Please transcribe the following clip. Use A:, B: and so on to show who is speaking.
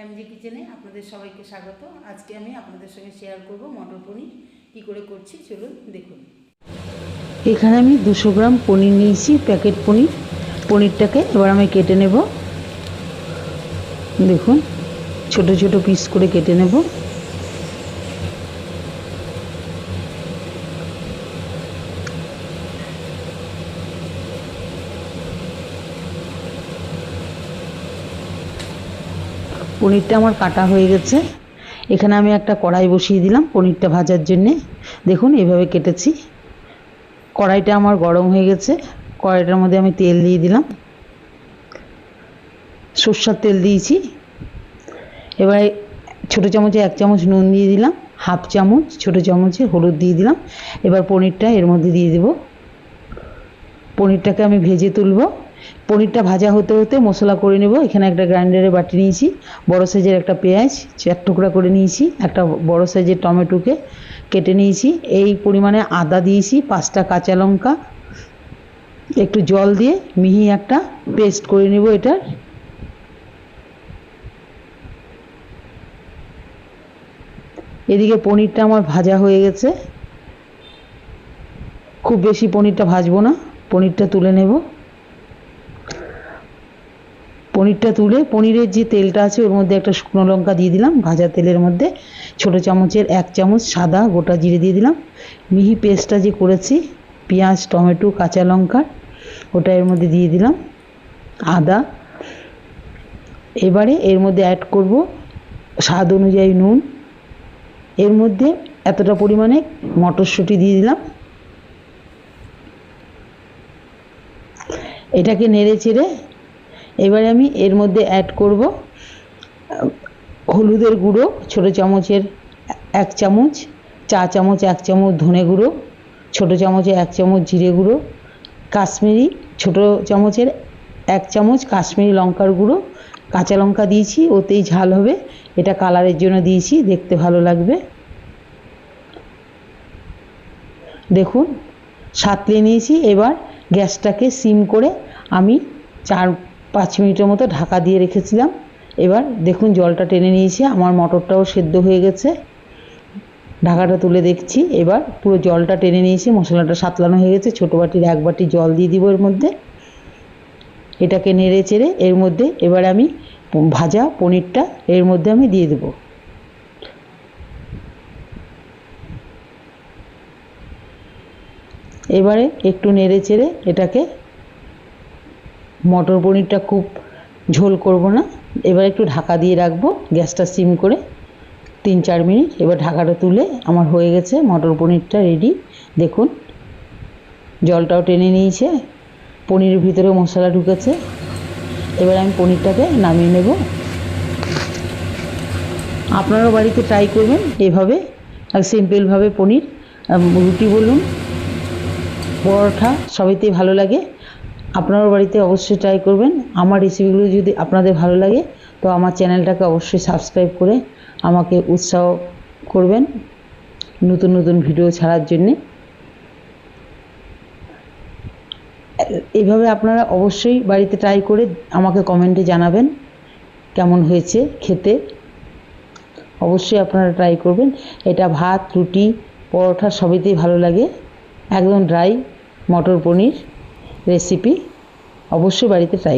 A: MG কিচেনে আপনাদের সবাইকে স্বাগত। আজকে আমি আপনাদের সঙ্গে শেয়ার করব মটর পনির কী করে করছি, চলুন দেখুন।
B: এখানে আমি 200 গ্রাম পনির নিয়েছি, প্যাকেট পনির। পনিরটাকে এবার আমি কেটে নেব। দেখুন, ছোট ছোট পিস করে কেটে নেব। পনিরটা আমার কাটা হয়ে গেছে। এখানে আমি একটা কড়াই বসিয়ে দিলাম পনিরটা ভাজার জন্যে। দেখুন, এভাবে কেটেছি। কড়াইটা আমার গরম হয়ে গেছে। কড়াইটার মধ্যে আমি তেল দিয়ে দিলাম, সরষের তেল দিয়েছি। এবারে ছোটো চামচে 1 চামচ নুন দিয়ে দিলাম, হাফ চামচ ছোটো চামচে হলুদ দিয়ে দিলাম। এবার পনিরটা এর মধ্যে দিয়ে দেব। পনিরটাকে আমি ভেজে তুলব। পনিরটা ভাজা হতে হতে মশলা করে নেব। এখানে একটা গ্রাইন্ডারে বাটি নিয়েছি, বড় সাইজের একটা পেঁয়াজ 4 টুকরা করে নিয়েছি, একটা বড় সাইজের টমেটোকে কেটে নিয়েছি, এই পরিমাণে আদা দিয়েছি, 5টা কাঁচা লঙ্কা, একটু জল দিয়ে মিহি একটা পেস্ট করে নেব এটার। এদিকে পনিরটা আমার ভাজা হয়ে গেছে। খুব বেশি পনিরটা ভাজবো না, পনিরটা তুলে নেব। পনিরটা তুলে পনিরের যে তেলটা আছে ওর মধ্যে একটা শুকনো লঙ্কা দিয়ে দিলাম, ভাজা তেলের মধ্যে ছোটো চামচের 1 চামচ সাদা গোটা জিরে দিয়ে দিলাম। মিহি পেস্টটা যে করেছি পেঁয়াজ টমেটো কাঁচা লঙ্কার, ওটা এর মধ্যে দিয়ে দিলাম, আদা। এবারে এর মধ্যে অ্যাড করব স্বাদ অনুযায়ী নুন। এর মধ্যে এতটা পরিমাণে মটরশুঁটি দিয়ে দিলাম। এটাকে নেড়ে চেড়ে এবারে আমি এর মধ্যে অ্যাড করব হলুদের গুঁড়ো ছোটো চামচের 1 চামচ, চা চামচ 1 চামচ ধনে গুঁড়ো, ছোটো চামচে 1 চামচ জিরে গুঁড়ো, কাশ্মীরি ছোটো চামচের 1 চামচ কাশ্মীরি লঙ্কার গুঁড়ো, কাঁচা লঙ্কা দিয়েছি, ওতেই ঝাল হবে, এটা কালারের জন্য দিয়েছি, দেখতে ভালো লাগবে। দেখুন, সাঁতলে নিয়েছি। এবার গ্যাসটাকে সিম করে আমি 4-5 মিনিটের মতো ঢাকা দিয়ে রেখেছিলাম। এবার দেখুন জলটা টেনে নিয়েছে, আমার মটরটাও সেদ্ধ হয়ে গেছে। ঢাকাটা তুলে দেখছি, এবার পুরো জলটা টেনে নিয়েছে, মশলাটা সাঁতলানো হয়ে গেছে। ছোটো বাটির 1 বাটি জল দিয়ে দিব এর মধ্যে। এটাকে নেড়ে চেড়ে এর মধ্যে এবার আমি ভাজা পনিরটা এর মধ্যে আমি দিয়ে দেবো। এবারে একটু নেড়ে চেড়ে এটাকে, মটর পনিরটা খুব ঝোল করব না, এবার একটু ঢাকা দিয়ে রাখবো গ্যাসটা সিম করে 3-4 মিনিট। এবার ঢাকাটা তুলে আমার হয়ে গেছে মটর পনিরটা রেডি। দেখুন জলটাও টেনে নিয়েছে, পনিরের ভিতরে মশলা ঢুকেছে। এবার আমি পনিরটাকে নামিয়ে নেব। আপনারাও বাড়িতে ট্রাই করবেন এভাবে, আর সিম্পলভাবে পনির। রুটি বলুন পরোটা সবেতেই ভালো লাগে। আপনারাও বাড়িতে অবশ্যই ট্রাই করবেন। আমার রেসিপিগুলো যদি আপনাদের ভালো লাগে তো আমার চ্যানেলটাকে অবশ্যই সাবস্ক্রাইব করে আমাকে উৎসাহ করবেন নতুন নতুন ভিডিও ছাড়ার জন্যে। এইভাবে আপনারা অবশ্যই বাড়িতে ট্রাই করে আমাকে কমেন্টে জানাবেন কেমন হয়েছে খেতে। অবশ্যই আপনারা ট্রাই করবেন। এটা ভাত রুটি পরোটা সবেতেই ভালো লাগে। একদম ড্রাই মটর পনির রেসিপি, অবশ্যই বাড়িতে ট্রাই